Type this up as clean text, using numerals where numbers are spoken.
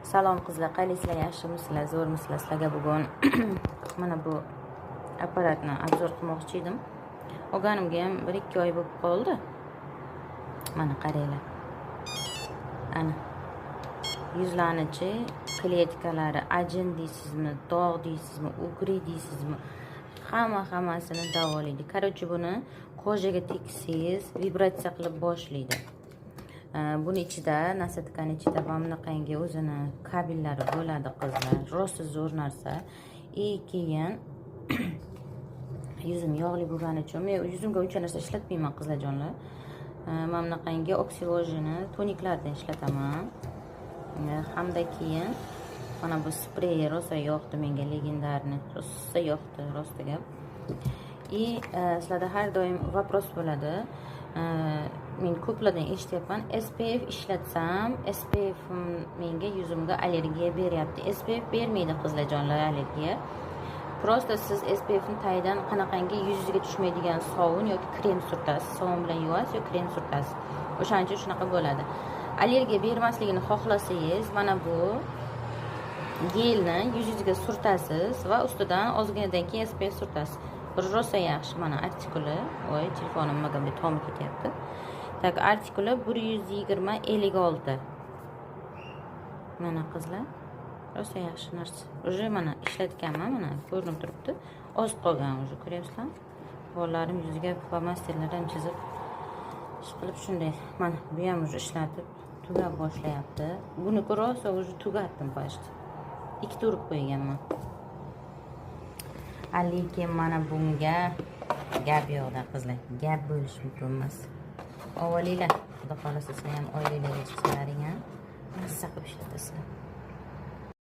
Salom qizlar, qaysizlar, yaxshimisizlar, zo'rmisizlar? Sizlarga bugun mana bu apparatni obzor qilmoqchi edim. Olganimga ham 1-2 oy bo'lib qoldi. Mana qaranglar. Ana yuzlanichi, kletkalari, ajin deysizmi, dog' deysizmi, ugri deysizmi, hammasini davolaydi. Короче, buni ko'jaga teksangiz vibratsiya qilib boshlaydi. Buni ichida, nasatkani ichida va bunaqangi o'zini kabellari bo'ladi qizlar. Rosa zo'r narsa. Keyin yuzim yog'li bo'lgani uchun men yuzimga uncha narsa ishlatmayman qizlarjonlar. Mana bunaqangi oksilojenni toniklardan ishlataman. Hamda keyin mana bu sprey rosa yoqdi menga, legendarni. Rosa yoqdi, rosta gap. Sizlarda har doim vopros bo'ladi. Men ko'plardan eshityapman, SPF ishlatsam, SPF menga yuzimga allergiya beryapti. SPF bermaydi qizlarjonlar allergiya. Prosta siz SPF ni tagidan qanaqangi yuzingizga tushmaydigan sovun yoki krem surtasiz. Sovun bilan yuvasiz yoki krem surtasiz. O'shaning uchun shunaqa bo'ladi. Allergiya bermasligini xohlasangiz, mana bu gelni yuzingizga surtasiz va ustidan ozginadan keyin SPF surtasiz. Rosa yaxshi. Mana artikuli, voy telefonim nimaga bunday tomi ketyapti. Tak, artikuli 120-56. Mana qizlar, rosa yaxshi narsa. Уже mana ishlatganman, mana ko'rinib turibdi. Oz qolgan уже, ko'ryapsizlar? Qo'llarim yuziga flomasterlardan chizib, ish qilib shunday. Mana bu ham уже ishlatib tugab boshlayapti. Buni rosa уже tugatdim почти. 2 urib qo'yganman. Lekin mana bunga gap yo'qda qizlar. Gap bo'lish mumkin emas. Avvalinglar, xudo xolasa sen ham oilalarga chiqsalaring ham. Nasa qilib ishlatasiz.